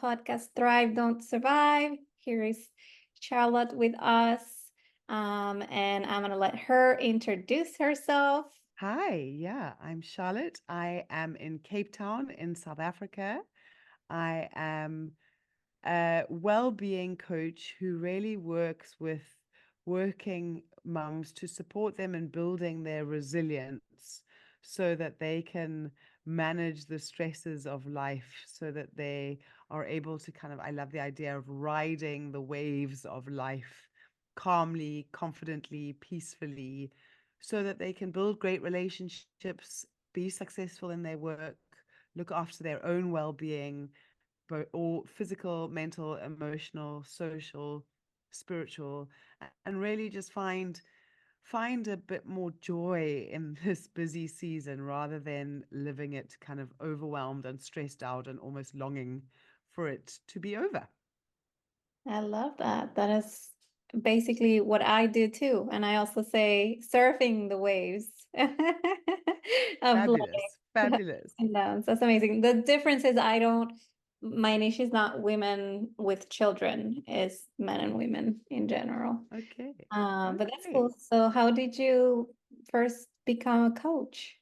podcast, Thrive, Don't Survive. Here is Charlotte with us. And I'm going to let her introduce herself. Hi, yeah, I'm Charlotte. I am in Cape Town in South Africa. I am a well-being coach who really works with working mums to support them in building their resilience so that they can manage the stresses of life, so that they are able to I love the idea of riding the waves of life calmly, confidently, peacefully, so that they can build great relationships, be successful in their work, look after their own well-being, but all physical, mental, emotional, social, spiritual, and really just find a bit more joy in this busy season rather than living it kind of overwhelmed and stressed out and almost longing for it to be over. I love that. That is basically what I do too. And I also say surfing the waves of Fabulous, life, ups fabulous. and downs. That's amazing. The difference is my niche is not women with children, is men and women in general. Okay, But that's okay. cool. So how did you first become a coach?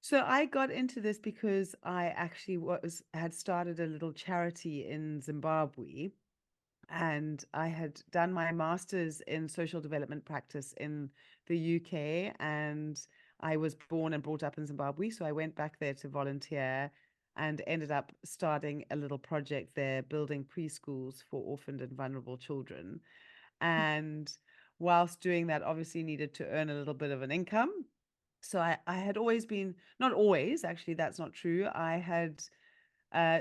So I got into this because I actually was had started a little charity in Zimbabwe, and I had done my master's in social development practice in the UK, and I was born and brought up in Zimbabwe. So I went back there to volunteer and ended up starting a little project there, building preschools for orphaned and vulnerable children. And whilst doing that, obviously needed to earn a little bit of an income. So I had always been, not always, actually, that's not true. I had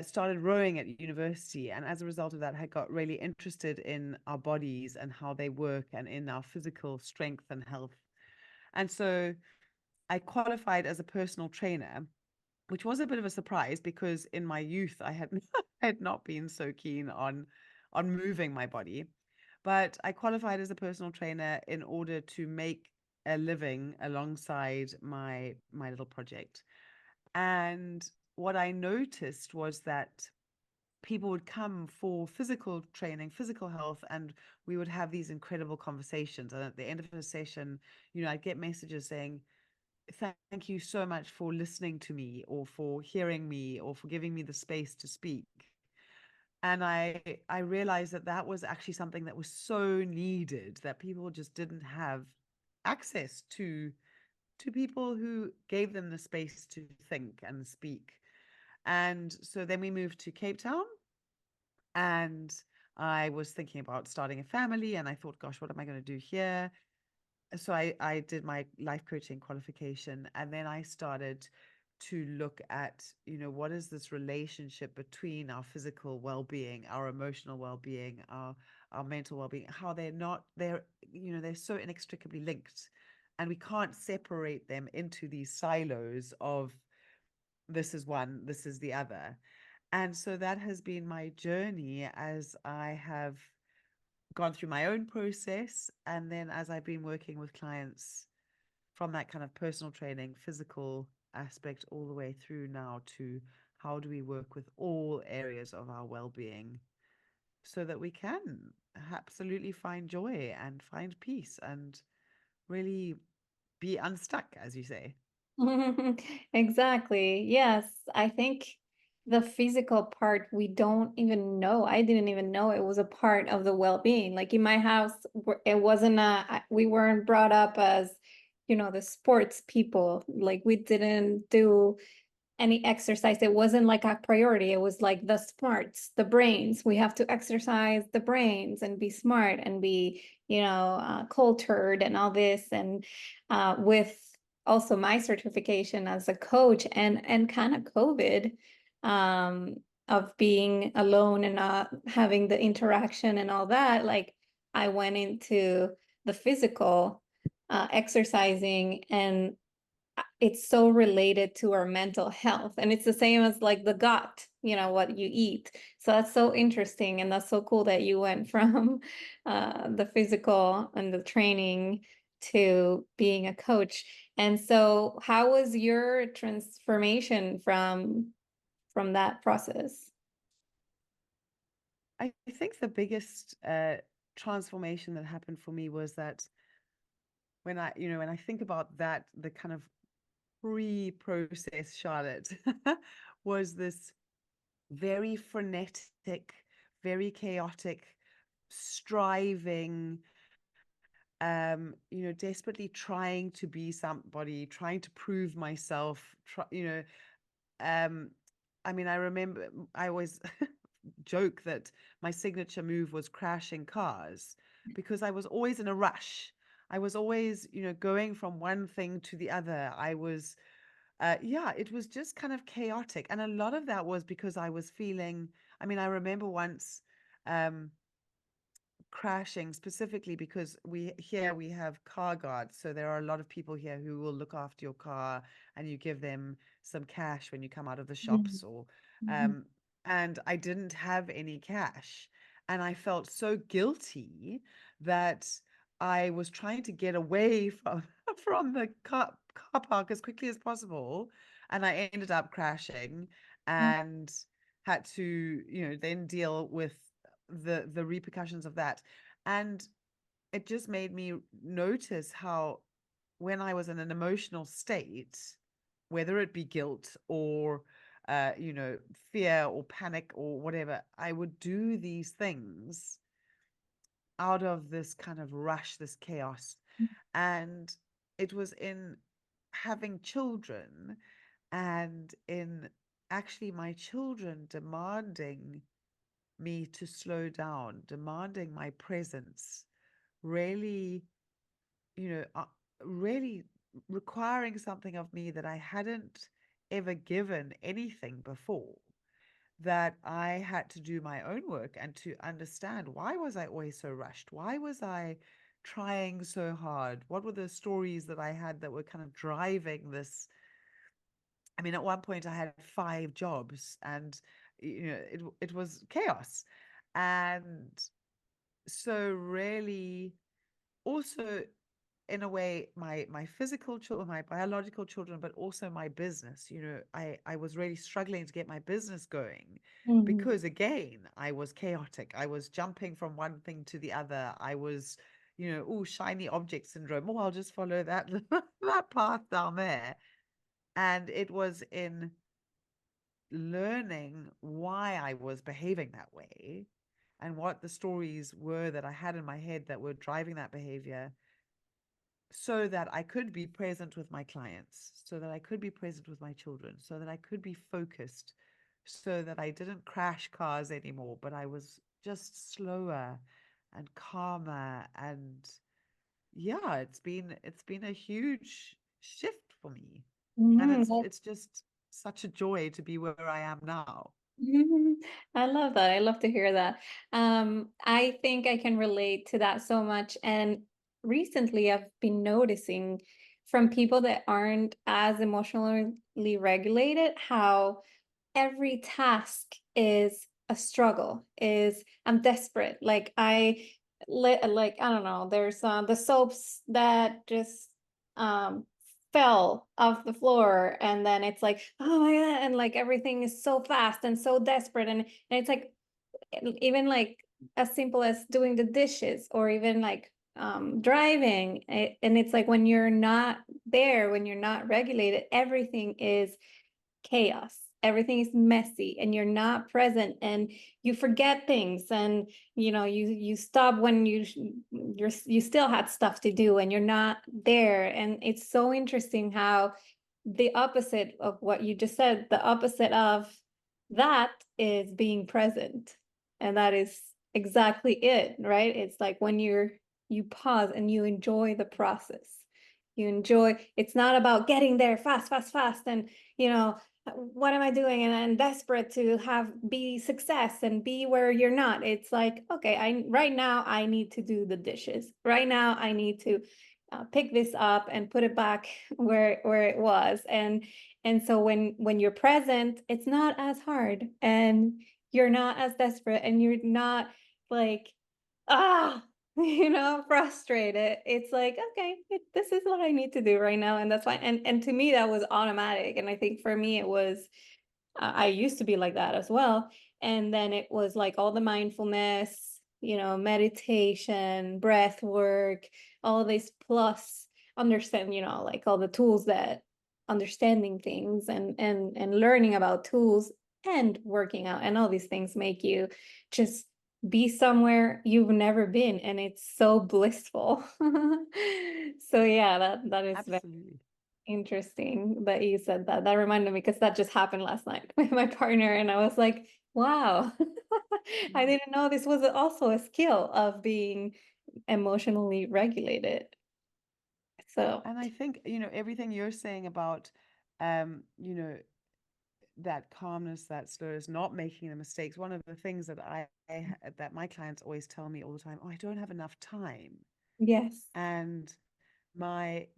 started rowing at university. And as a result of that, I got really interested in our bodies and how they work and in our physical strength and health. And so I qualified as a personal trainer, which was a bit of a surprise because in my youth, I had, had not been so keen on moving my body. But I qualified as a personal trainer in order to make a living alongside my little project. And what I noticed was that people would come for physical training, physical health, and we would have these incredible conversations. And at the end of a session, I'd get messages saying, "Thank you so much for listening to me, or for hearing me, or for giving me the space to speak." And I realized that that was actually something that was so needed, that people just didn't have access to people who gave them the space to think and speak. And so then we moved to Cape Town, and I was thinking about starting a family, and I thought, gosh, what am I going to do here? So I did my life coaching qualification, and then I started to look at, what is this relationship between our physical well-being, our emotional well-being, our mental well-being, how they're so inextricably linked, and we can't separate them into these silos of this is one, this is the other. And so that has been my journey as I have gone through my own process. And then as I've been working with clients from that kind of personal training, physical aspect, all the way through now to how do we work with all areas of our well being so that we can absolutely find joy and find peace and really be unstuck, as you say. Exactly. Yes, I think the physical part we don't even know. I didn't even know it was a part of the well-being. Like in my house, it wasn't we weren't brought up as, the sports people. Like we didn't do any exercise. It wasn't like a priority. It was like the smarts, the brains. We have to exercise the brains and be smart and be, cultured and all this. And with also my certification as a coach and kind of COVID, um, of being alone and not having the interaction and all that, like I went into the physical exercising, and it's so related to our mental health, and it's the same as like the gut, what you eat. So that's so interesting, and that's so cool that you went from the physical and the training to being a coach. And so how was your transformation from that process? I think the biggest transformation that happened for me was that when I think about that, the kind of pre-process Charlotte was this very frenetic, very chaotic, striving, desperately trying to be somebody, trying to prove myself, um, I mean, I remember I always joke that my signature move was crashing cars because I was always in a rush. I was always, going from one thing to the other. Yeah, it was just kind of chaotic. And a lot of that was because I was feeling, I mean, I remember once, um, crashing specifically because we have car guards, so there are a lot of people here who will look after your car, and you give them some cash when you come out of the shops, or Mhm. um and I didn't have any cash, and I felt so guilty that I was trying to get away from from the car park as quickly as possible, and I ended up crashing and had to, then deal with the repercussions of that. And it just made me notice how when I was in an emotional state, whether it be guilt or fear or panic or whatever, I would do these things out of this kind of rush, this chaos. And it was in having children and in actually my children demanding me to slow down, demanding my presence, really, you know, uh, really requiring something of me that I hadn't ever given anything before. That I had to do my own work and to understand, why was I always so rushed? Why was I trying so hard? What were the stories that I had that were kind of driving this? I mean, at one point I had 5 jobs, and it was chaos. And so really, also, in a way, my physical children, my biological children, but also my business, I was really struggling to get my business going Mhm. because, again, I was chaotic. I was jumping from one thing to the other. I was, oh, shiny object syndrome. Oh, I'll just follow that that path down there. And it was in learning why I was behaving that way and what the stories were that I had in my head that were driving that behavior, so that I could be present with my clients, so that I could be present with my children, so that I could be focused, so that I didn't crash cars anymore, but I was just slower and calmer. And yeah, it's been a huge shift for me. And Mhm. it's just such a joy to be where I am now. Mhm. I love that. I love to hear that. I think I can relate to that so much. And recently, I've been noticing from people that aren't as emotionally regulated how every task is a struggle, is I'm desperate. Like I don't know, there's the soaps that just um fell off the floor, and then it's like, oh my god, and like everything is so fast and so desperate, and it's like even like as simple as doing the dishes, or even like driving, and it's like when you're not there, when you're not regulated, everything is chaos, everything is messy, and you're not present, and you forget things, and you stop when you still had stuff to do, and you're not there. And it's so interesting how the opposite of what you just said, the opposite of that is being present. And that is exactly it, right? It's like when you pause and you enjoy the process. You enjoy, it's not about getting there fast, fast, fast, and you know, what am I doing? And I'm desperate to have be success and be where you're not. It's like, okay, I right now I need to do the dishes. Right now I need to pick this up and put it back where it was. And so when you're present, it's not as hard, and you're not as desperate, and you're not like, ah, frustrated. It's like, okay, this is what I need to do right now, and that's fine. And to me, that was automatic. And I think for me, it was I used to be like that as well. And then it was like all the mindfulness, meditation, breath work, all of this plus understand, like all the tools that understanding things and learning about tools and working out and all these things make you just be somewhere you've never been, and it's so blissful. So yeah, that is very Absolutely. interesting that you said that. That reminded me because that just happened last night with my partner, and I was like, wow, I Mm. didn't know this was also a skill of being emotionally regulated. So, And I think, everything you're saying about, um, you know, that calmness, that slowness, not making the mistakes. One of the things that that my clients always tell me all the time, oh, I don't have enough time. yes. And my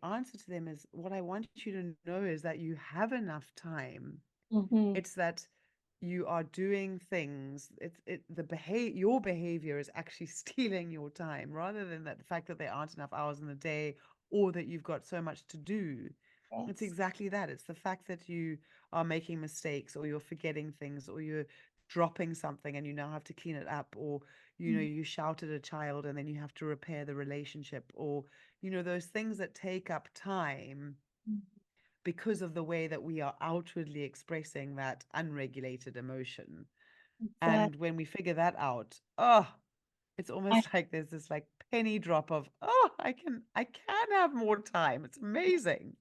answer to them is, what I want you to know is that you have enough time. Hmm. It's that you are doing things. Your behavior is actually stealing your time, rather than that the fact that there aren't enough hours in the day, or that you've got so much to do. It's Yes. exactly that. It's the fact that you are making mistakes, or you're forgetting things, or you're dropping something and you now have to clean it up, or you shout at a child and then you have to repair the relationship, or those things that take up time because of the way that we are outwardly expressing that unregulated emotion. Exactly. And when we figure that out, oh, it's almost like there's this like penny drop of, oh, I can have more time. It's amazing.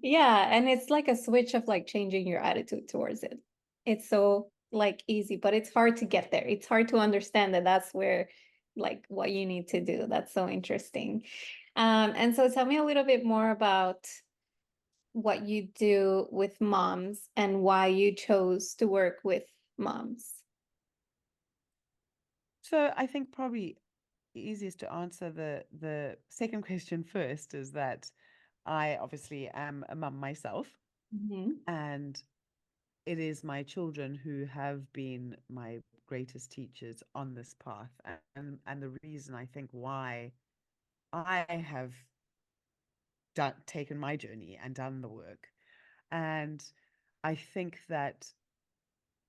Yeah, and it's like a switch of like changing your attitude towards it. It's so like easy, but it's hard to get there. It's hard to understand that that's where like what you need to do. That's so interesting. And so tell me a little bit more about what you do with moms and why you chose to work with moms. So I think probably easiest to answer the second question first is that I obviously am a mum myself, Hmm. and it is my children who have been my greatest teachers on this path, and the reason I think why I have taken my journey and done the work. And I think that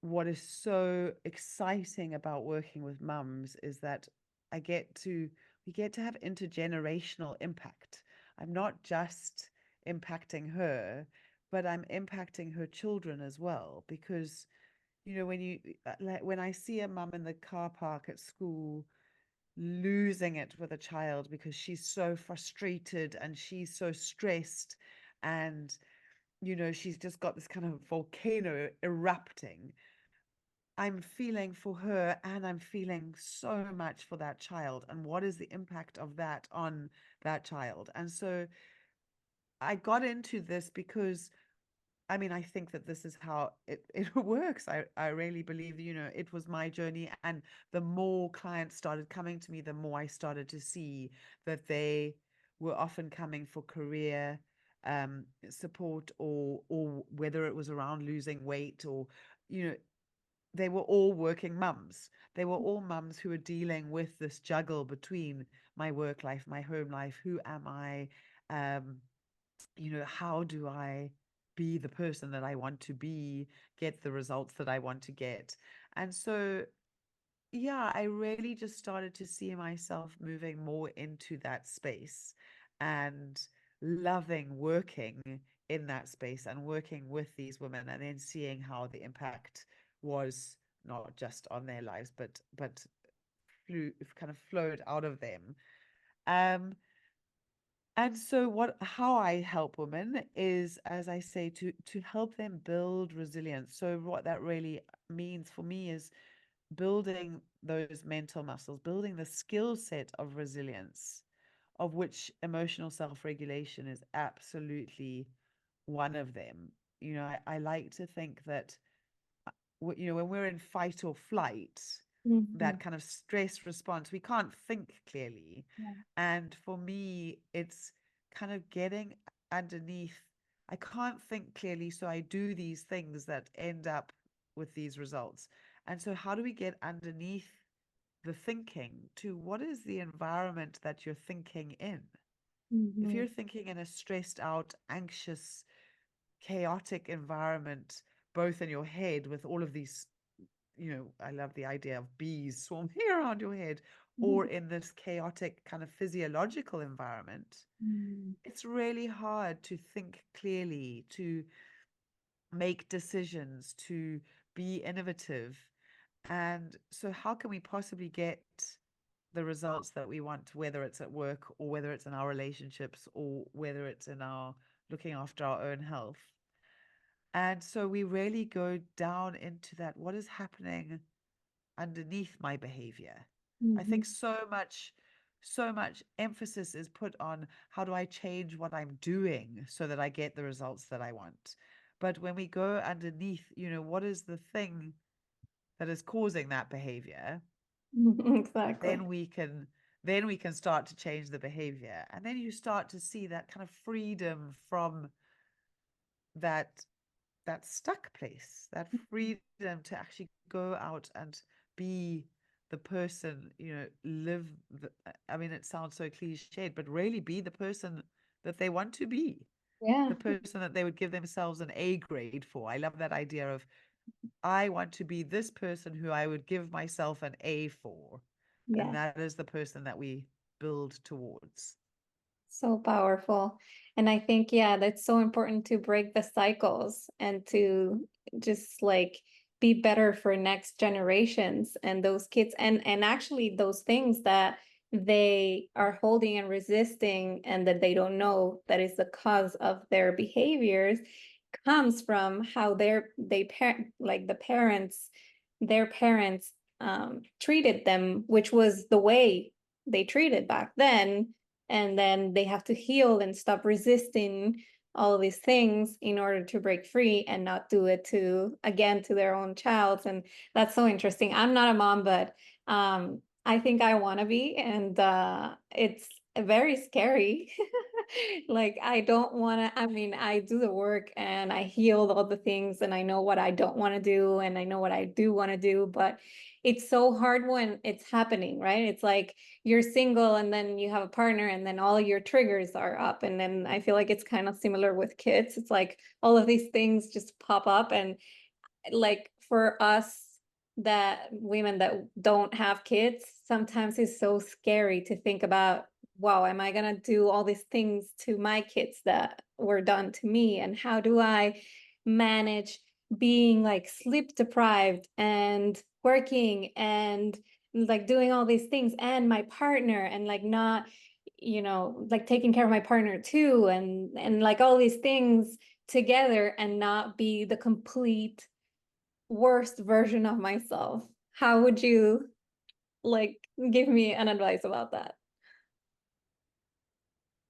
what is so exciting about working with mums is that I get to we get to have intergenerational impact. I'm not just impacting her, but I'm impacting her children as well, because when I see a mum in the car park at school losing it with a child because she's so frustrated and she's so stressed, and she's just got this kind of volcano erupting, I'm feeling for her, and I'm feeling so much for that child, and what is the impact of that on that child. And so I got into this because I mean, I think that this is how it works. I really believe, it was my journey. And the more clients started coming to me, the more I started to see that they were often coming for career support, or whether it was around losing weight, or, you know, they were all working mums. They were all mums who were dealing with this juggle between my work life, my home life. Who am I? Um, how do I be the person that I want to be, get the results that I want to get? And so, yeah, I really just started to see myself moving more into that space and loving working in that space and working with these women, and then seeing how the impact was not just on their lives, but kind of flowed out of them. Um, and so how I help women is, as I say, to help them build resilience. So what that really means for me is building those mental muscles, building the skill set of resilience, of which emotional self-regulation is absolutely one of them. I like to think that when we're in fight or flight, Hmm. that kind of stress response, we can't think clearly. Yeah. And for me, it's kind of getting underneath. I can't think clearly, so I do these things that end up with these results. And so, how do we get underneath the thinking to what is the environment that you're thinking in? If Hmm. you're thinking in a stressed out, anxious, chaotic environment, both in your head with all of these, I love the idea of bees swarming around your head, or in this chaotic kind of physiological environment, Mm. it's really hard to think clearly, to make decisions, to be innovative. And so, how can we possibly get the results that we want, whether it's at work or whether it's in our relationships or whether it's in our looking after our own health? And so, we really go down into that. What is happening underneath my behavior? I Mhm. think so much emphasis is put on how do I change what I'm doing so that I get the results that I want. But when we go underneath, what is the thing that is causing that behavior? Exactly. then we can then we can start to change the behavior, and then you start to see that kind of freedom from that stuck place, that freedom to actually go out and be the person, live I mean, it sounds so cliched, but really be the person that they want to be, Yeah. the person that they would give themselves an A grade for. I love that idea of, I want to be this person who I would give myself an A for. And Yeah. that is the person that we build towards. So powerful. And I think, yeah, that's so important to break the cycles and to just like be better for next generations and those kids and actually those things that they are holding and resisting and that they don't know that is the cause of their behaviors comes from how they parent like the parents their parents treated them, which was the way they treated back then, and then they have to heal and stop resisting all of these things in order to break free and not do it to again to their own child. And that's so interesting. I'm not a mom, but I think I want to be, and it's very scary. Like I don't want to, I mean, I do the work and I healed all the things and I know what I don't want to do and I know what I do want to do, but it's so hard when it's happening, right? It's like you're single and then you have a partner and then all your triggers are up. And then I feel like it's kind of similar with kids. It's like all of these things just pop up. And like for us, that women that don't have kids, sometimes it's so scary to think about, wow, am I gonna do all these things to my kids that were done to me? And how do I manage being like sleep deprived and working and like doing all these things and my partner and like not, like taking care of my partner too and like all these things together and not be the complete worst version of myself? How would you like give me an advice about that?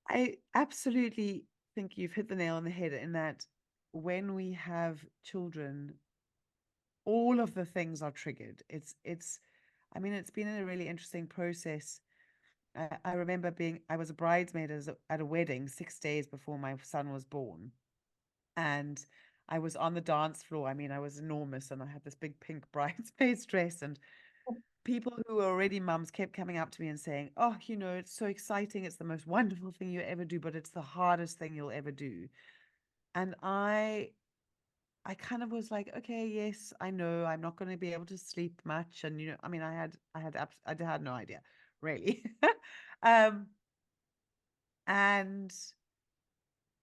I absolutely think you've hit the nail on the head in that when we have children, all of the things are triggered. I mean, it's been a really interesting process. I remember I was a bridesmaid at a wedding 6 days before my son was born. And I was on the dance floor. I mean, I was enormous and I had this big pink bridesmaid's dress. And people who were already mums kept coming up to me and saying, "Oh, it's so exciting. It's the most wonderful thing you ever do, but it's the hardest thing you'll ever do." And I kind of was like, "Okay, yes, I know I'm not going to be able to sleep much." And I mean, I had no idea, really. um, and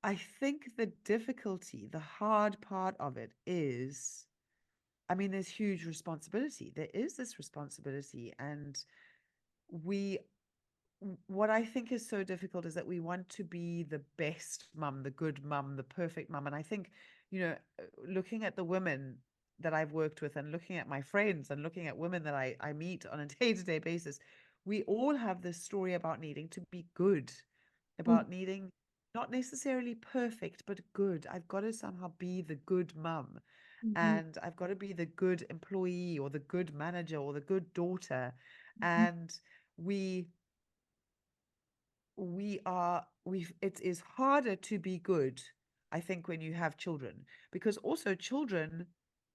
I think the hard part of it is, I mean, there's huge responsibility. There is this responsibility, and we what I think is so difficult is that we want to be the best mum, the good mum, the perfect mum. And I think, looking at the women that I've worked with and looking at my friends and looking at women that I meet on a day-to-day basis, we all have this story about needing to be good, about needing not necessarily perfect, but good. I've got to somehow be the good mum, Mhm. and I've got to be the good employee or the good manager or the good daughter. And we it is harder to be good, I think, when you have children, because also children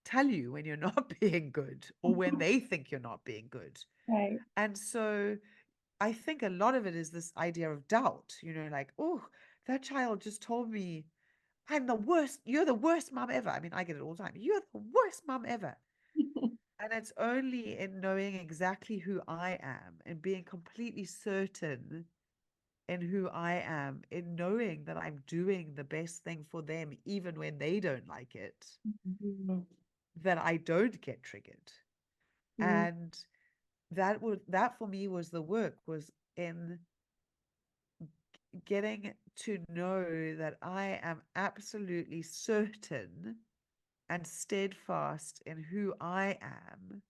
tell you when you're not being good or when they think you're not being good. Right. And so I think a lot of it is this idea of doubt, like, oh, that child just told me I'm the worst. You're the worst mom ever. I mean, I get it all the time. You're the worst mom ever. And it's only in knowing exactly who I am and being completely certain in who I am, in knowing that I'm doing the best thing for them, even when they don't like it, Mhm. that I don't get triggered. Mm. And that for me was the work, was in getting to know that I am absolutely certain and steadfast in who I am,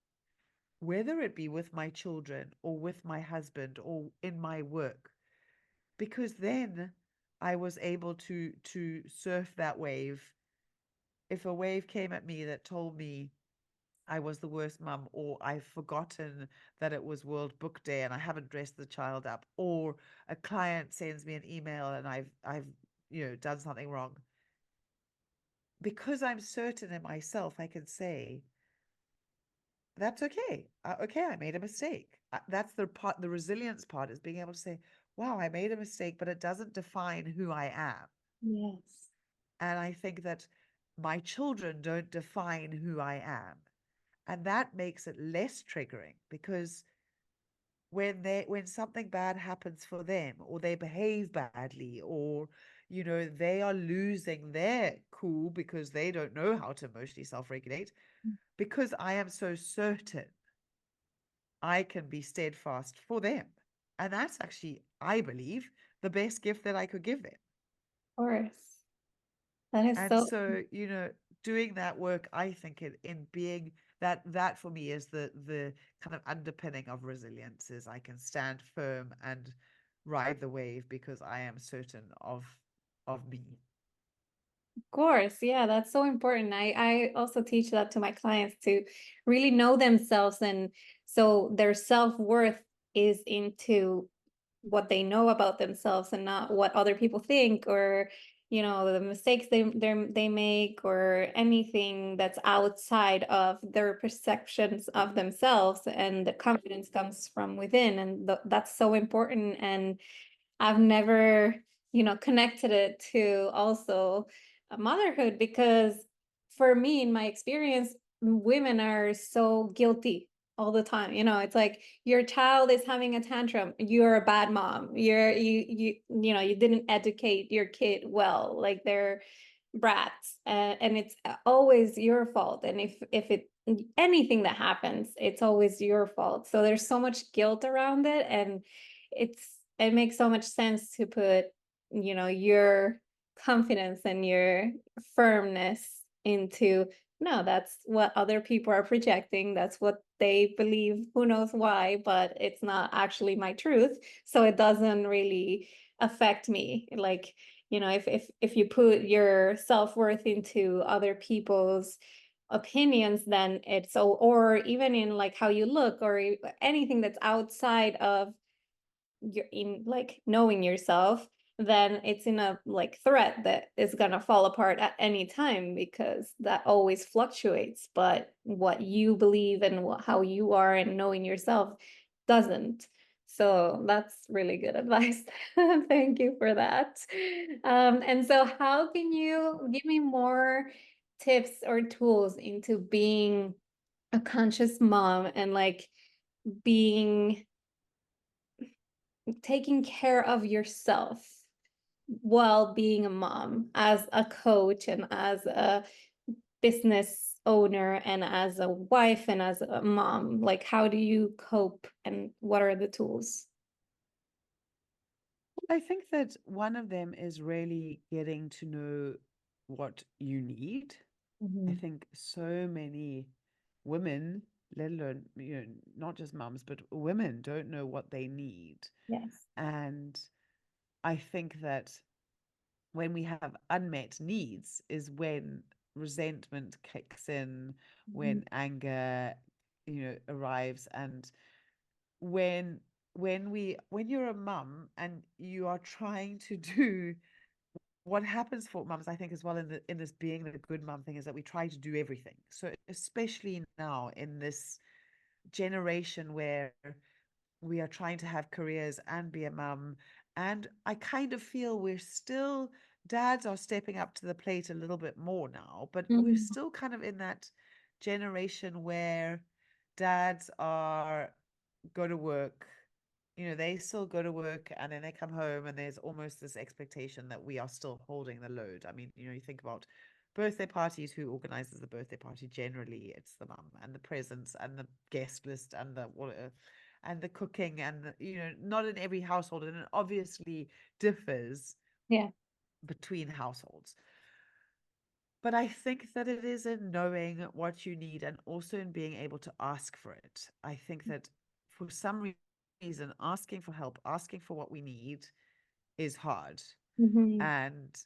whether it be with my children or with my husband or in my work, because then I was able to surf that wave. If a wave came at me that told me I was the worst mum, or I've forgotten that it was World Book Day and I haven't dressed the child up, or a client sends me an email and I've done something wrong, because I'm certain in myself, I can say that's okay. Okay, I made a mistake. That's the part, the resilience part, is being able to say, wow, I made a mistake, but it doesn't define who I am. Yes. And I think that my children don't define who I am. And that makes it less triggering, because when something bad happens for them, or they behave badly, or they are losing their cool because they don't know how to emotionally self-regulate, because I am so certain, I can be steadfast for them. And that's actually, I believe, the best gift that I could give them. Of course. That is And so. so, doing that work, I think in being that for me is the kind of underpinning of resilience, is I can stand firm and ride the wave because I am certain of me. Of course, yeah, that's so important. I also teach that to my clients, to really know themselves, and so their self-worth is into what they know about themselves and not what other people think, or the mistakes they make, or anything that's outside of their perceptions of themselves. And the confidence comes from within, and that's so important. And I've never, connected it to also motherhood, because for me, in my experience, women are so guilty all the time. It's like your child is having a tantrum, you're a bad mom. You didn't educate your kid well, like they're brats, and it's always your fault. And if it anything that happens, it's always your fault. So there's so much guilt around it, and it makes so much sense to put your confidence and your firmness into, no, that's what other people are projecting, that's what they believe, who knows why, but it's not actually my truth, so it doesn't really affect me. Like, if you put your self-worth into other people's opinions, then it's so, or even in like how you look, or anything that's outside of you're in, like, knowing yourself, then it's in a like threat that is gonna fall apart at any time, because that always fluctuates. But what you believe and how you are and knowing yourself doesn't. So that's really good advice. Thank you for that. And so how can you give me more tips or tools into being a conscious mom, and like being taking care of yourself while being a mom, as a coach and as a business owner and as a wife and as a mom? Like, how do you cope, and what are the tools? I think that one of them is really getting to know what you need. I Mhm. think so many women, let alone, not just mums, but women don't know what they need. Yes. And I think that when we have unmet needs is when resentment kicks in, Mhm. when anger, arrives, and when when you're a mum and you are trying to do what happens for mums, I think, as well, in this being the good mum thing, is that we try to do everything. So especially now in this generation where we are trying to have careers and be a mum, and I kind of feel we're still dads are stepping up to the plate a little bit more now, but we're Mhm. still kind of in that generation where dads are go to work. They still go to work and then they come home and there's almost this expectation that we are still holding the load. I mean, you think about birthday parties, who organizes the birthday party? Generally, it's the mum, and the presents and the guest list and the and the cooking and not in every household, and it obviously differs Yeah. between households. But I think that it is in knowing what you need and also in being able to ask for it. I think that for some reason, asking for help, asking for what we need is hard. Mhm. And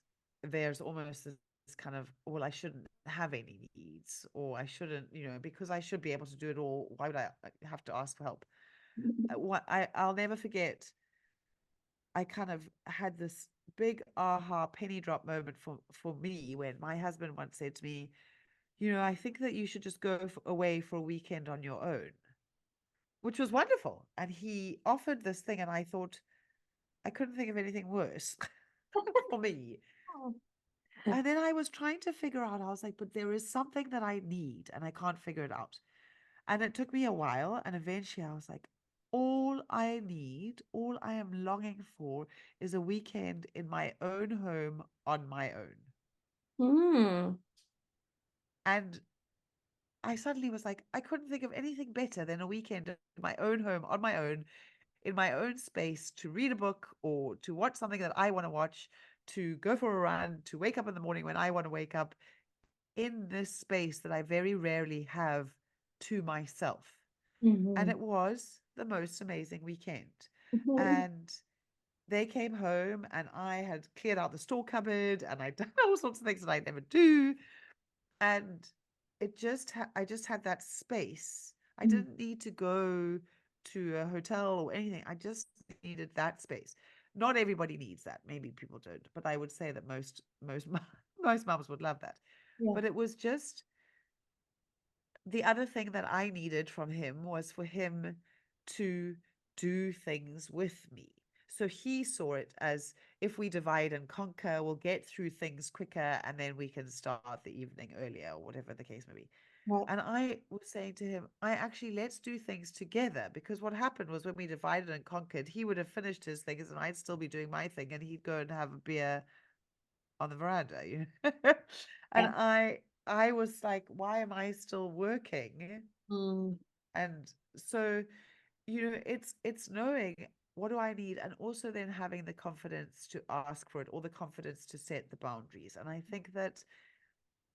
there's almost this kind of, well, I shouldn't have any needs, or I shouldn't, because I should be able to do it all. Why would I have to ask for help? I'll never forget, I kind of had this big aha penny drop moment for me when my husband once said to me, I think that you should just go away for a weekend on your own, which was wonderful. And he offered this thing, and I thought I couldn't think of anything worse for me. Oh. And then I was trying to figure out, I was like, but there is something that I need and I can't figure it out. And it took me a while. And eventually I was like, all I need, all I am longing for is a weekend in my own home on my own. Mm. And I suddenly was like, I couldn't think of anything better than a weekend in my own home on my own, in my own space, to read a book or to watch something that I want to watch, to go for a run, to wake up in the morning when I want to wake up, in this space that I very rarely have to myself. And Mhm. it was the most amazing weekend. Mhm. And they came home and I had cleared out the store cupboard and I'd done all sorts of things that I never do. And I just had that space. I Mhm. didn't need to go to a hotel or anything. I just needed that space. Not everybody needs that. Maybe people don't, but I would say that most most moms would love that. Yeah. But it was just, the other thing that I needed from him was for him to do things with me. So he saw it as, if we divide and conquer, we'll get through things quicker and then we can start the evening earlier, or whatever the case may be. Right. And I was saying to him, let's do things together, because what happened was, when we divided and conquered, he would have finished his things and I'd still be doing my thing, and he'd go and have a beer on the veranda, And Yeah. I was like, why am I still working? Mm. And so, it's knowing, what do I need, and also then having the confidence to ask for it, or the confidence to set the boundaries. And I think that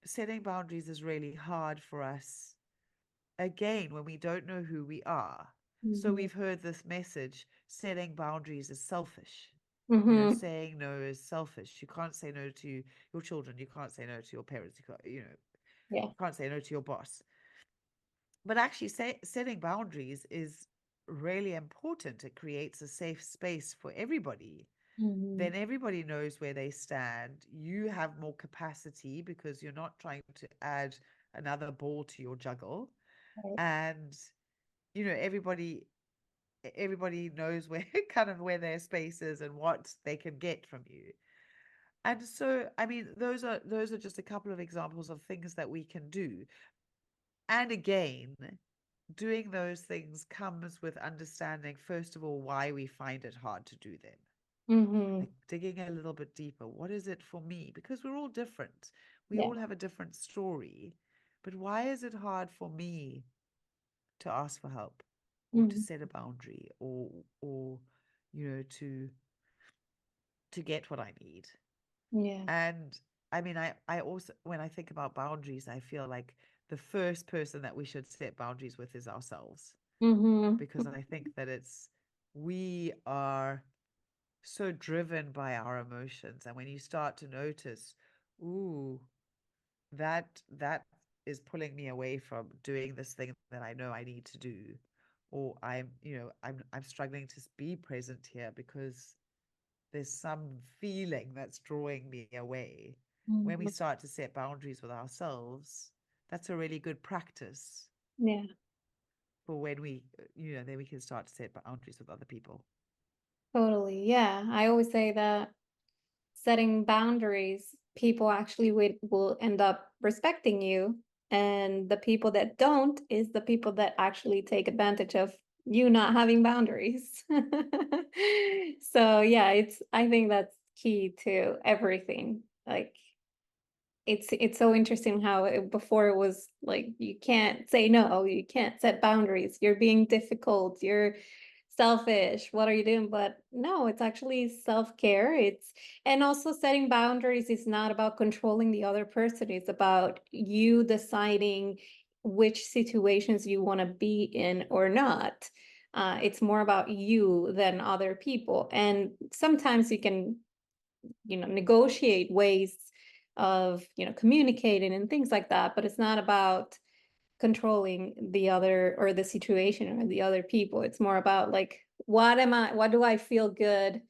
setting boundaries is really hard for us, again, when we don't know who we are. So Mhm. we've heard this message: setting boundaries is selfish. Mhm. Saying no is selfish. You can't say no to your children. You can't say no to your parents. Yeah. You can't say no to your boss. But actually, setting boundaries is really important. It creates a safe space for everybody. Mhm. Then everybody knows where they stand. You have more capacity because you're not trying to add another ball to your juggle. Right. And everybody knows where kind of where their space is and what they can get from you. And so, I mean, those are just a couple of examples of things that we can do. And again, doing those things comes with understanding, first of all, why we find it hard to do them. Mhm. Like digging a little bit deeper. What is it for me? Because we're all different. We Yeah. all have a different story. But why is it hard for me to ask for help, or to Mhm. set a boundary, or to get what I need? Yeah. And I mean, I also, when I think about boundaries, I feel like the first person that we should set boundaries with is ourselves, Mhm. because I think that we are so driven by our emotions. And when you start to notice, ooh, that is pulling me away from doing this thing that I know I need to do, or I'm struggling to be present here because there's some feeling that's drawing me away. When we Mhm. start to set boundaries with ourselves, that's a really good practice Yeah. for when then we can start to set boundaries with other people. Totally. Yeah. I always say that setting boundaries, people actually will end up respecting you. And the people that don't is the people that actually take advantage of you not having boundaries. So yeah, I think that's key to everything. Like it's so interesting how before it was like you can't say no, you can't set boundaries, you're being difficult, you're selfish, what are you doing? But no, it's actually self-care. It's and also setting boundaries is not about controlling the other person, it's about you deciding which situations you want to be in or not. It's more about you than other people, and sometimes you can negotiate ways of communicating and things like that, but it's not about controlling the other or the situation or the other people. It's more about like what do I feel good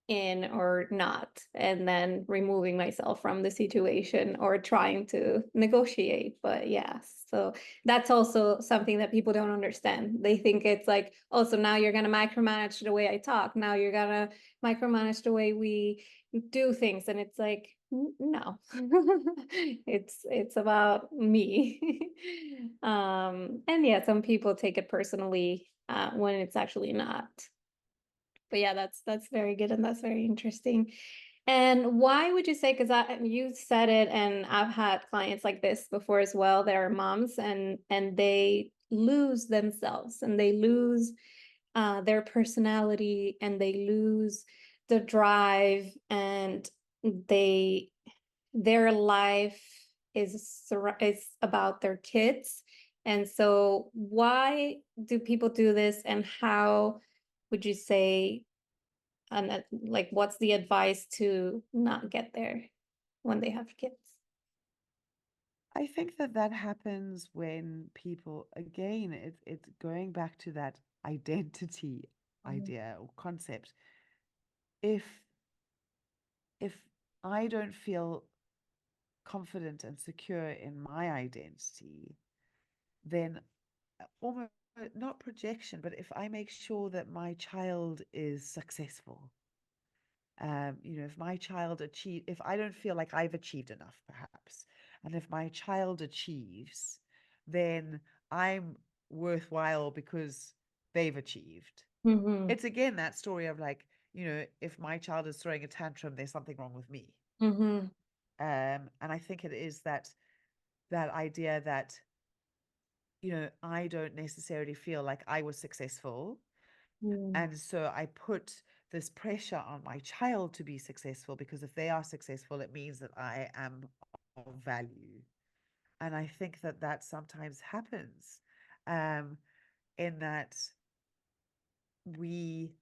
in or not, and then removing myself from the situation or trying to negotiate. But yes, so that's also something that people don't understand. They think it's like, oh, so now you're gonna micromanage the way I talk, now you're gonna micromanage the way we do things, and it's like, no. It's about me. And yeah, some people take it personally when it's actually not. But yeah, that's very good and that's very interesting. And why would you say, because you said it, and I've had clients like this before as well, that are moms and they lose themselves and they lose their personality and they lose the drive, and they their life is about their kids. And so why do people do this, and how would you say, and like what's the advice to not get there when they have kids? I think that that happens when people, again, it's going back to that identity Mhm. idea or concept. If if I don't feel confident and secure in my identity, then almost not projection, but if I make sure that my child is successful, if my child if I don't feel like I've achieved enough, perhaps, and if my child achieves, then I'm worthwhile because they've achieved. Mm-hmm. It's again that story of like, if my child is throwing a tantrum, there's something wrong with me. Mm-hmm. And I think it is that idea that, I don't necessarily feel like I was successful. Mm-hmm. And so I put this pressure on my child to be successful because if they are successful, it means that I am of value. And I think that that sometimes happens, um, in that we,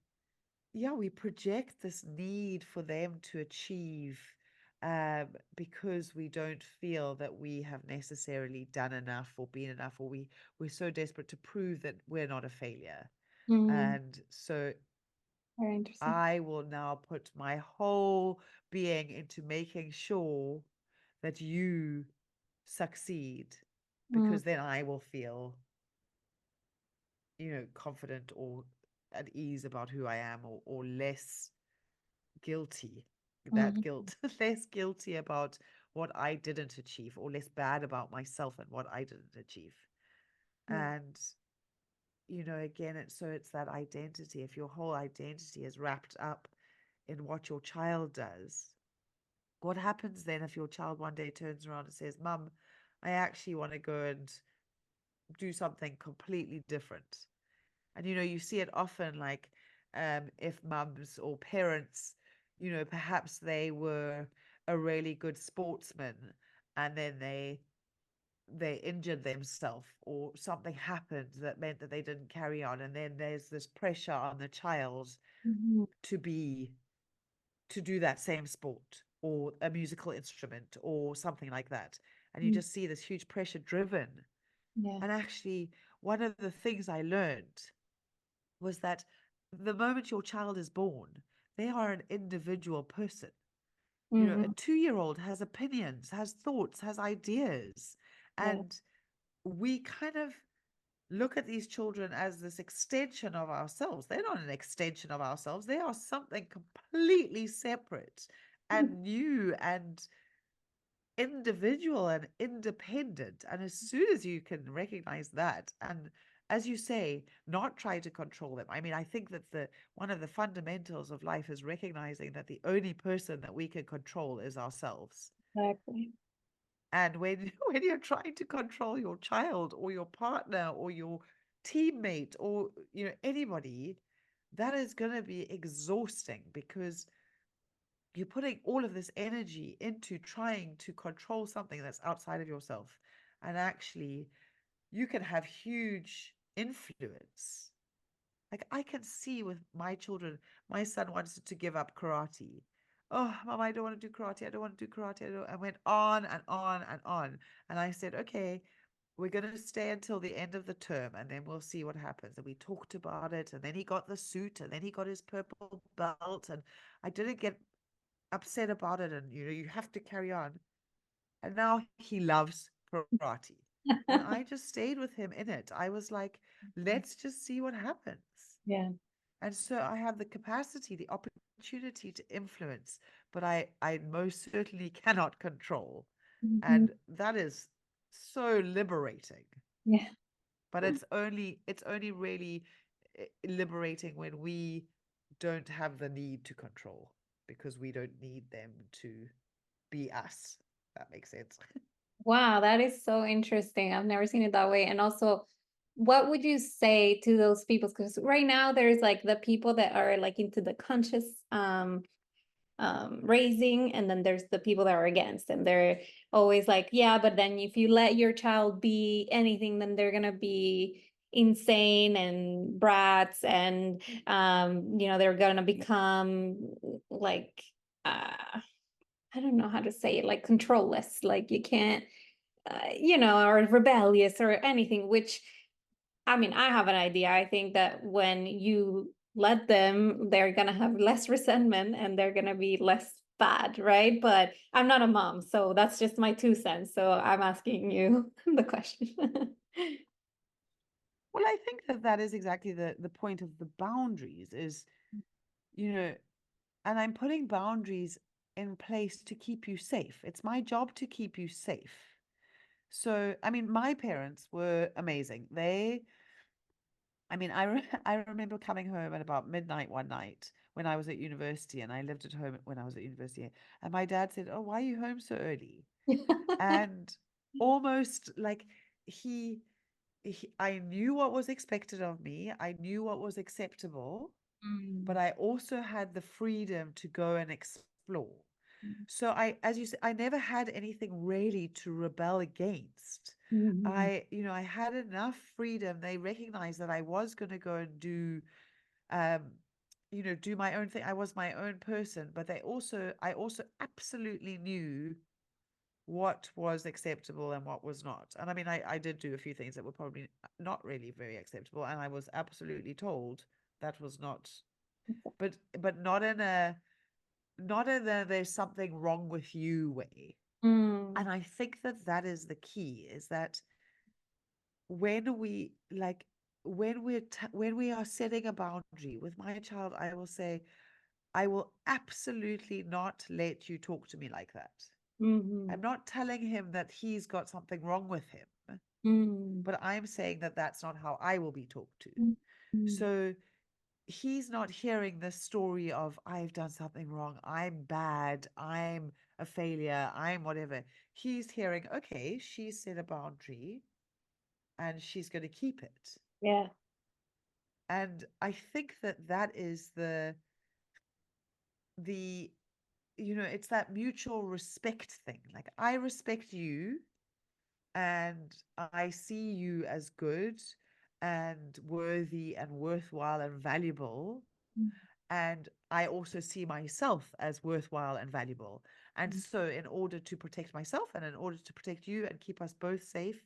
yeah, we project this need for them to achieve, because we don't feel that we have necessarily done enough or been enough, or we're so desperate to prove that we're not a failure. Mm-hmm. And so Very interesting. I will now put my whole being into making sure that you succeed, Mm-hmm. because then I will feel, confident or at ease about who I am, or less guilty, that Mm-hmm. guilt, less guilty about what I didn't achieve, or less bad about myself and what I didn't achieve. Yeah. And, again, it's that identity. If your whole identity is wrapped up in what your child does, what happens then if your child one day turns around and says, Mum, I actually want to go and do something completely different? And you see it often, like, if mums or parents, perhaps they were a really good sportsman, and then they injured themselves, or something happened that meant that they didn't carry on, and then there's this pressure on the child Mm-hmm. to be to do that same sport or a musical instrument or something like that. And you just see this huge pressure driven. Yeah. And actually, one of the things I learned was that the moment your child is born, they are an individual person. A Mm-hmm. 2-year-old has opinions, has thoughts, has ideas. Yeah. And we kind of look at these children as this extension of ourselves. They're not an extension of ourselves, they are something completely separate. and new and individual and independent. And as soon as you can recognize that, and as you say, not try to control them. I mean, I think that the one of the fundamentals of life is recognizing that the only person that we can control is ourselves. Exactly. And when when you're trying to control your child or your partner or your teammate or anybody, that is going to be exhausting because you're putting all of this energy into trying to control something that's outside of yourself. And actually, you can have huge influence. Like I can see with my children, my son wants to give up karate. Oh, Mom, I don't want to do karate. I don't want to do karate. I went on and on and on. And I said, okay, we're going to stay until the end of the term and then we'll see what happens. And we talked about it. And then he got the suit and then he got his purple belt. And I didn't get upset about it. And, you have to carry on. And now he loves karate. And I just stayed with him in it. I was like, let's just see what happens. Yeah. And so I have the capacity, the opportunity to influence, but I most certainly cannot control. Mhm. And that is so liberating. Yeah. But it's only really liberating when we don't have the need to control because we don't need them to be us. That makes sense. Wow, that is so interesting. I've never seen it that way. And also, what would you say to those people? Because right now there's like the people that are like into the conscious raising, and then there's the people that are against, and they're always like, yeah, but then if you let your child be anything, then they're gonna be insane and brats, and they're gonna become like I don't know how to say it, like controlless, like you can't or rebellious or anything, which I mean, I have an idea. I think that when you let them, they're gonna have less resentment and they're gonna be less bad, right? But I'm not a mom, so that's just my 2 cents. So I'm asking you the question. Well, I think that that is exactly the point of the boundaries is, you know, and I'm putting boundaries in place to keep you safe. It's my job to keep you safe. So, I mean, my parents were amazing. I mean, I remember coming home at about midnight one night when I was at university, and I lived at home when I was at university. And my dad said, "Oh, why are you home so early?" And almost like he, I knew what was expected of me. I knew what was acceptable, but Mm, I also had the freedom to go and explore. So as you said, I never had anything really to rebel against. mhm, I had enough freedom. They recognized that I was going to go and um, do my own thing. I was my own person, but I also absolutely knew what was acceptable and what was not. And I mean, I did do a few things that were probably not really very acceptable, and I was absolutely told that was not, but not in a there's something wrong with you way. mm, And I think that that is the key, is that when we like when we are setting a boundary with my child, I will say, I will absolutely not let you talk to me like that. I'm mhm, not telling him that he's got something wrong with him, mm, but I'm saying that that's not how I will be talked to. mm, mm. So he's not hearing this story of I've done something wrong, I'm bad, I'm a failure, I'm whatever. He's hearing, okay, she set a boundary and she's going to keep it. Yeah. And I think that that is the it's that mutual respect thing. Like I respect you and I see you as good and worthy and worthwhile and valuable. Mm, And I also see myself as worthwhile and valuable. And mm. so, in order to protect myself and in order to protect you and keep us both safe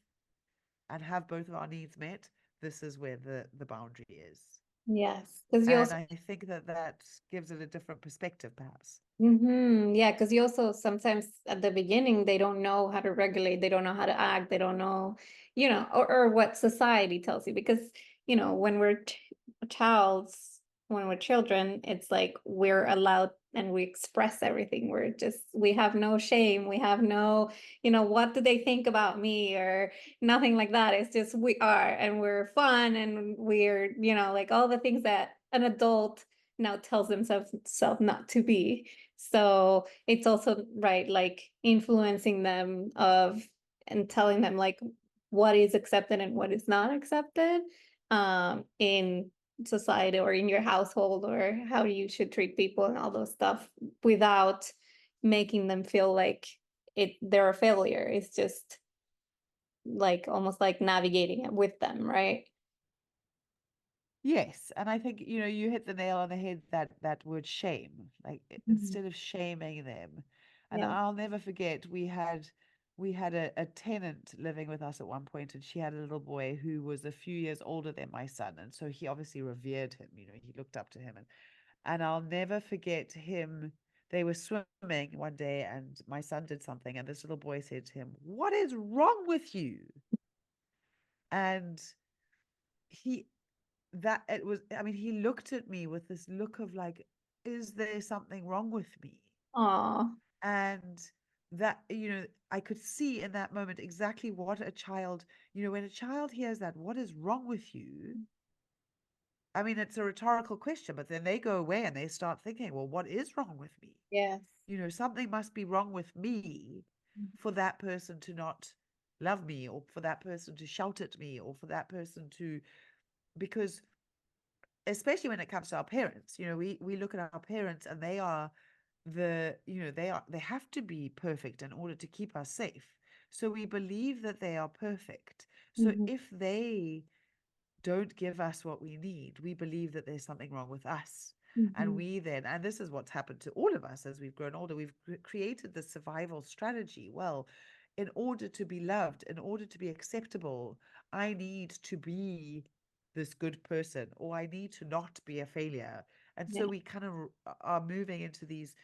and have both of our needs met, this is where the boundary is. Yes, because you And also I think that that gives it a different perspective, perhaps. Yeah, because you also sometimes at the beginning they don't know how to regulate, they don't know how to act, they don't know, or what society tells you. Because, when we're childs, when we're children, it's like we're allowed and we express everything. We have no shame. We have no, what do they think about me or nothing like that. It's just we are, and we're fun, and we're, like all the things that an adult now tells themselves self not to be. So it's also right, like influencing them of and telling them like what is accepted and what is not accepted in society or in your household, or how you should treat people and all those stuff, without making them feel like they're a failure. It's just like almost like navigating it with them, right? Yes, and I think, you hit the nail on the head, that word shame. Like Mhm. instead of shaming them. And Yeah. I'll never forget, we had a tenant living with us at one point, and she had a little boy who was a few years older than my son, and so he obviously revered him, he looked up to him, and I'll never forget him. They were swimming one day, and my son did something, and this little boy said to him, "What is wrong with you?" And he that it was I mean, he looked at me with this look of like, is there something wrong with me? Aw. And that, I could see in that moment exactly what a child, when a child hears that, what is wrong with you? I mean, it's a rhetorical question, but then they go away and they start thinking, well, what is wrong with me? Yes. Something must be wrong with me for that person to not love me, or for that person to shout at me, or for that person to, because especially when it comes to our parents, we look at our parents, and they are they have to be perfect in order to keep us safe. So we believe that they are perfect. So Mhm. if they don't give us what we need, we believe that there's something wrong with us. And Mhm. we then, and this is what's happened to all of us as we've grown older, we've created the survival strategy. Well, in order to be loved, in order to be acceptable, I need to be this good person, or I need to not be a failure. And Yeah. so we kind of are moving into these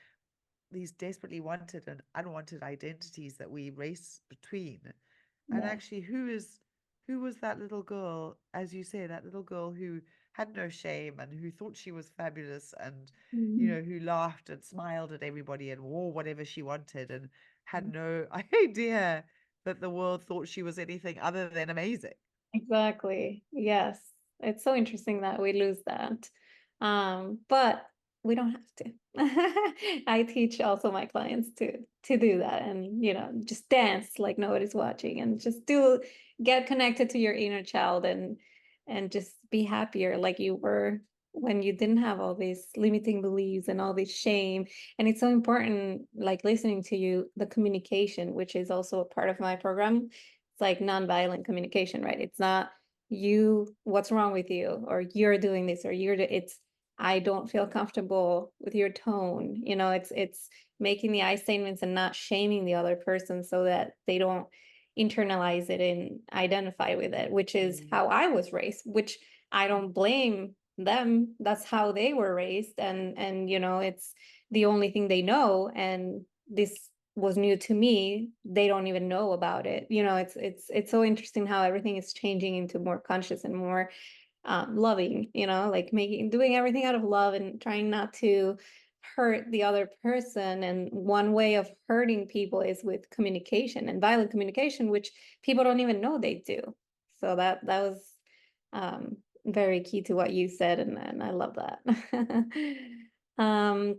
desperately wanted and unwanted identities that we race between. And Yeah. actually, who was that little girl, as you say, that little girl who had no shame and who thought she was fabulous, and Mhm. who laughed and smiled at everybody and wore whatever she wanted, and had Mhm. no idea that the world thought she was anything other than amazing. Exactly. Yes. It's so interesting that we lose that. But we don't have to. I teach also my clients to do that, and just dance like nobody's watching, and just get connected to your inner child, and just be happier like you were when you didn't have all these limiting beliefs and all this shame. And it's so important, like listening to you, the communication, which is also a part of my program. It's like nonviolent communication, right? It's not what's wrong with you, or you're doing this, or it's I don't feel comfortable with your tone. It's making the I statements and not shaming the other person, so that they don't internalize it and identify with it, which is Mm. how I was raised, which I don't blame them. That's how they were raised, and it's the only thing they know, and this was new to me. They don't even know about it. It's so interesting how everything is changing into more conscious and more loving, like doing everything out of love and trying not to hurt the other person. And one way of hurting people is with communication and violent communication, which people don't even know they do. So that was very key to what you said, and I love that. um,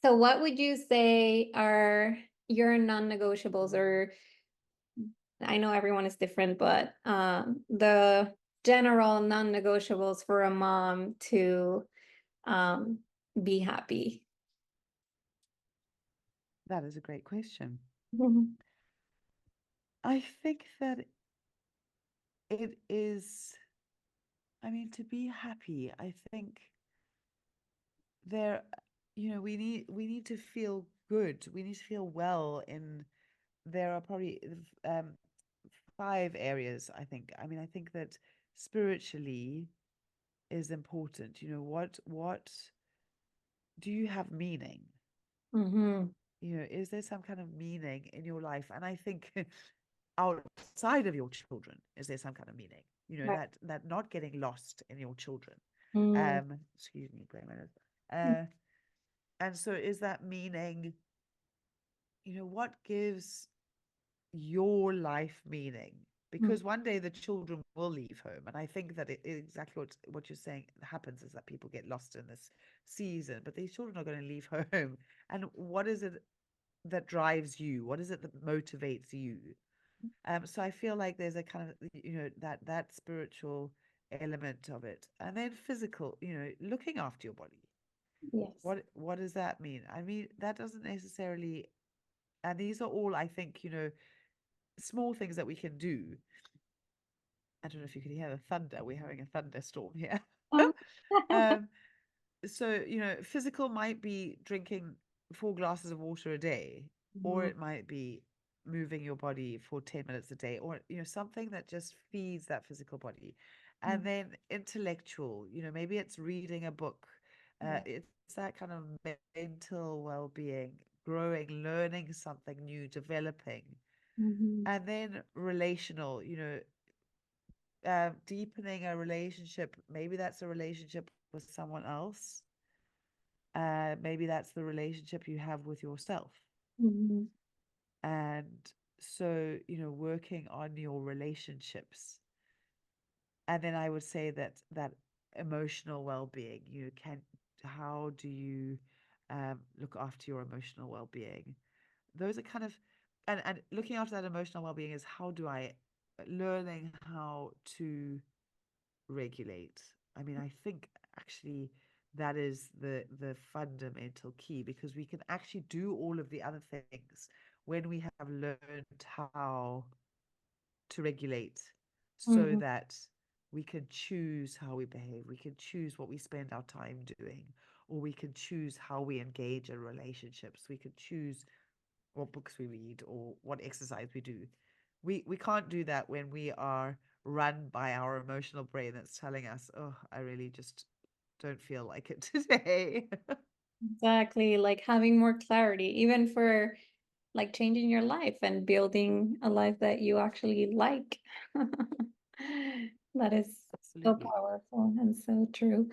so what would you say are your non-negotiables, or I know everyone is different, but the general non-negotiables for a mom to um, be happy? That is a great question. Mhm. I think that it is, I mean, to be happy, I think there, we need to feel good. We need to feel well in, there are probably five areas, I think. I mean, I think that spiritually is important. What do you have meaning? Mhm. Is there some kind of meaning in your life? And I think outside of your children, is there some kind of meaning? Right. That not getting lost in your children. Mm. Excuse me, Graham. And so is that meaning, what gives your life meaning? Mm. Because one day the children will leave home. And I think that exactly what you're saying happens is that people get lost in this season, but these children are going to leave home. And what is it that drives you? What is it that motivates you? So I feel like there's a kind of, that spiritual element of it. And then physical, looking after your body. Yes. What does that mean? I mean, that doesn't necessarily, and these are all, I think, small things that we can do. I don't know if you can hear the thunder. We're having a thunderstorm here. Um, um, so, physical might be drinking 4 glasses of water a day, or Mhm. it might be moving your body for 10 minutes a day, or, something that just feeds that physical body. And then intellectual, maybe it's reading a book. Yeah. It's that kind of mental well-being, growing, learning something new, developing. Mhm. And then relational, deepening a relationship. Maybe that's a relationship with someone else. Maybe that's the relationship you have with yourself. Mhm. And so, working on your relationships. And then I would say that emotional well-being, how do you look after your emotional well-being? Those are kind of, and looking after that emotional well-being is how do I, learning how to regulate. I mean, I think actually that is the fundamental key, because we can actually do all of the other things when we have learned how to regulate, so Mhm. that we can choose how we behave, we can choose what we spend our time doing, or we can choose how we engage in relationships, we can choose what books we read or what exercise we do. We can't do that when we are run by our emotional brain that's telling us, oh, I really just don't feel like it today. Exactly. Like having more clarity, even for like changing your life and building a life that you actually like. That is so Absolutely. powerful and so true.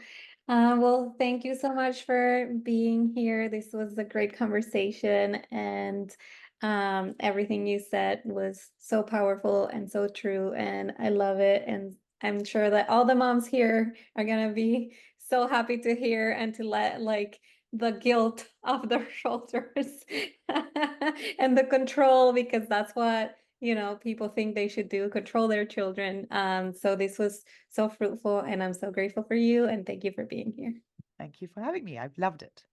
Well, thank you so much for being here. This was a great conversation, and everything you said was so powerful and so true, and I love it. And I'm sure that all the moms here are gonna be so happy to hear and to let like the guilt off their shoulders and the control, because that's what people think they should do, control their children. So this was so fruitful, and I'm so grateful for you, and thank you for being here. Thank you for having me. I've loved it.